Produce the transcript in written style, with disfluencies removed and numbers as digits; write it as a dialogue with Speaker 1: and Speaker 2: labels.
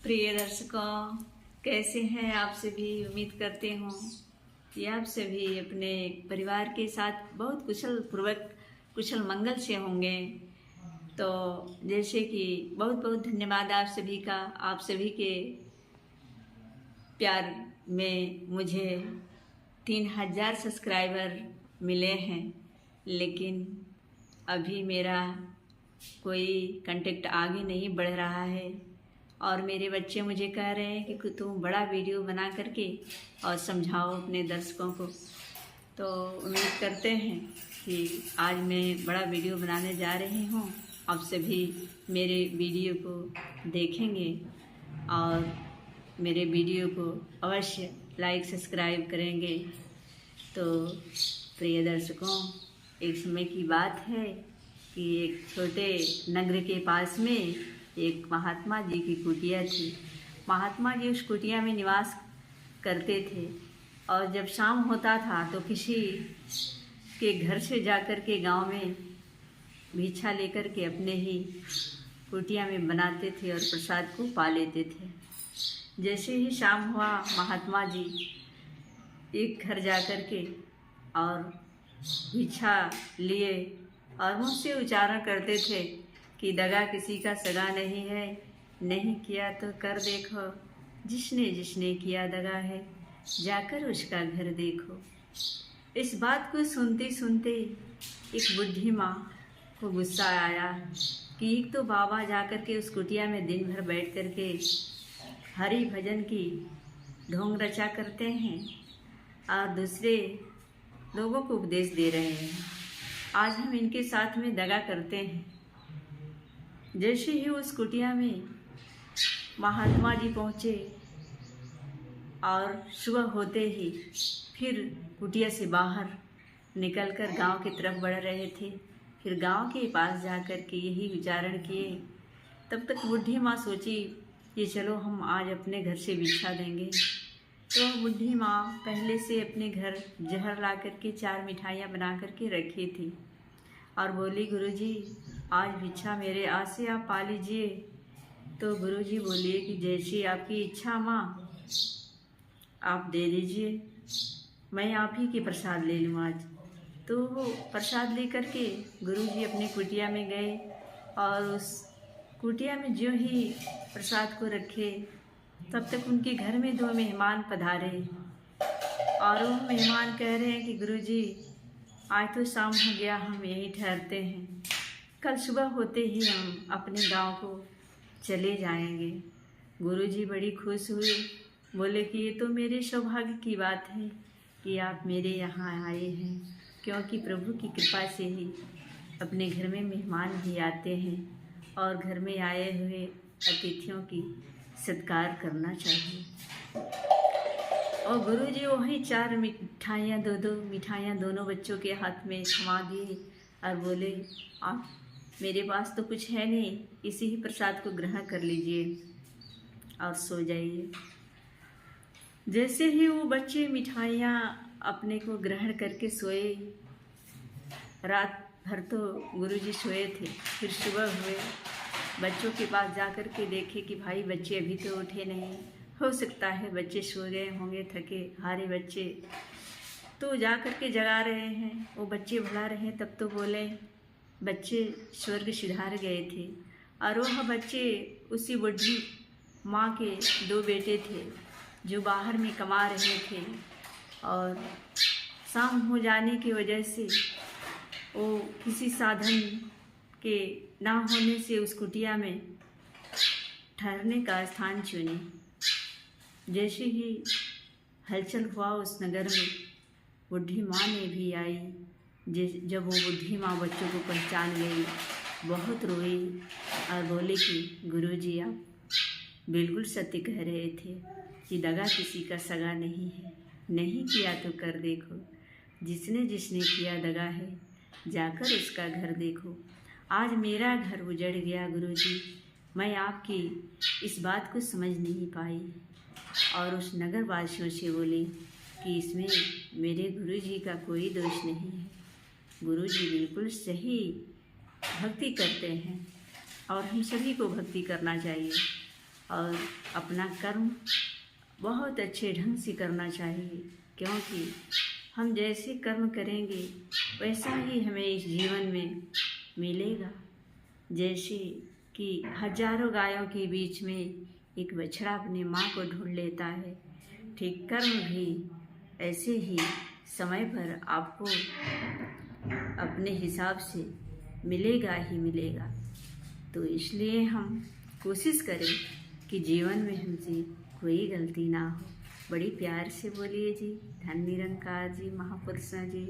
Speaker 1: प्रिय दर्शकों, कैसे हैं आप सभी। उम्मीद करते हूँ कि आप सभी अपने परिवार के साथ बहुत कुशल मंगल से होंगे। तो जैसे कि बहुत बहुत धन्यवाद आप सभी का। आप सभी के प्यार में मुझे 3000 सब्सक्राइबर मिले हैं, लेकिन अभी मेरा कोई कांटेक्ट आगे नहीं बढ़ रहा है। और मेरे बच्चे मुझे कह रहे हैं कि तुम बड़ा वीडियो बना करके और समझाओ अपने दर्शकों को। तो उम्मीद करते हैं कि आज मैं बड़ा वीडियो बनाने जा रही हूँ। आप सभी मेरे वीडियो को देखेंगे और मेरे वीडियो को अवश्य लाइक सब्सक्राइब करेंगे। तो प्रिय दर्शकों, एक समय की बात है कि एक छोटे नगर के पास में एक महात्मा जी की कुटिया थी। महात्मा जी उस कुटिया में निवास करते थे और जब शाम होता था तो किसी के घर से जाकर के गांव में भिक्षा लेकर के अपने ही कुटिया में बनाते थे और प्रसाद को पा लेते थे। जैसे ही शाम हुआ, महात्मा जी एक घर जाकर के और भिक्षा लिए और मुझसे उच्चारण करते थे कि दगा किसी का सगा नहीं है, नहीं किया तो कर देखो, जिसने जिसने किया दगा है, जाकर उसका घर देखो। इस बात को सुनते सुनते एक बुढ़ी माँ को गुस्सा आया कि एक तो बाबा जाकर के उस कुटिया में दिन भर बैठ कर के हरि भजन की ढोंग रचा करते हैं और दूसरे लोगों को उपदेश दे रहे हैं। आज हम इनके साथ में दगा करते हैं। जैसे ही उस कुटिया में महात्मा जी पहुँचे और सुबह होते ही फिर कुटिया से बाहर निकलकर गांव की तरफ बढ़ रहे थे। फिर गांव के पास जाकर के यही उच्चारण किए। तब तक बुढ़ी माँ सोची कि चलो हम आज अपने घर से भिक्षा देंगे। तो बुढ़ी माँ पहले से अपने घर जहर ला करके 4 मिठाइयाँ बना करके रखी थी और बोली, गुरुजी आज भिक्षा मेरे आज से आप पा लीजिए। तो गुरुजी बोलिए कि जैसी आपकी इच्छा माँ, आप दे दीजिए, मैं आप ही के प्रसाद ले लूँ आज। तो वो प्रसाद लेकर के गुरुजी अपनी कुटिया में गए और उस कुटिया में जो ही प्रसाद को रखे, तब तक उनके घर में 2 मेहमान पधारे और वो मेहमान कह रहे हैं कि गुरुजी आज तो शाम हो गया, हम यहीं ठहरते हैं, कल सुबह होते ही हम अपने गांव को चले जाएंगे। गुरुजी बड़ी खुश हुए, बोले कि ये तो मेरे सौभाग्य की बात है कि आप मेरे यहाँ आए हैं, क्योंकि प्रभु की कृपा से ही अपने घर में मेहमान भी आते हैं और घर में आए हुए अतिथियों की सत्कार करना चाहिए। और गुरुजी वही 4 मिठाइयाँ 2-2 मिठाइयाँ दोनों बच्चों के हाथ में थमा दिए और बोले, आप मेरे पास तो कुछ है नहीं, इसी ही प्रसाद को ग्रहण कर लीजिए और सो जाइए। जैसे ही वो बच्चे मिठाइयाँ अपने को ग्रहण करके सोए, रात भर तो गुरुजी सोए थे। फिर सुबह हुए, बच्चों के पास जाकर के देखे कि भाई बच्चे अभी तो उठे नहीं, हो सकता है बच्चे सो गए होंगे, थके हारे बच्चे। तो जा कर के जगा रहे हैं, वो बच्चे भुला रहे हैं। तब तो बोले, बच्चे स्वर्ग सिधार गए थे। और वह बच्चे उसी बुढ़ी माँ के 2 बेटे थे जो बाहर में कमा रहे थे और शाम हो जाने की वजह से वो किसी साधन के ना होने से उस कुटिया में ठहरने का स्थान चुने। जैसे ही हलचल हुआ उस नगर में, बुढ़ी माँ ने भी आई। जब वो बुढ़ी माँ बच्चों को पहचान गई, बहुत रोई और बोली कि गुरुजी आप बिल्कुल सत्य कह रहे थे कि दगा किसी का सगा नहीं है, नहीं किया तो कर देखो, जिसने जिसने किया दगा है, जाकर उसका घर देखो। आज मेरा घर उजड़ गया गुरुजी, मैं आपकी इस बात को समझ नहीं पाई। और उस नगर वासियों से बोली कि इसमें मेरे गुरुजी का कोई दोष नहीं है, गुरुजी बिल्कुल सही भक्ति करते हैं और हम सभी को भक्ति करना चाहिए। और अपना कर्म बहुत अच्छे ढंग से करना चाहिए, क्योंकि हम जैसे कर्म करेंगे वैसा ही हमें इस जीवन में मिलेगा। जैसे कि हजारों गायों के बीच में एक बछड़ा अपनी माँ को ढूंढ लेता है, ठीक कर्म भी ऐसे ही समय पर आपको अपने हिसाब से मिलेगा ही मिलेगा। तो इसलिए हम कोशिश करें कि जीवन में हमसे कोई गलती ना हो। बड़ी प्यार से बोलिए जी। धन निरंकार जी, महापुरुषों जी।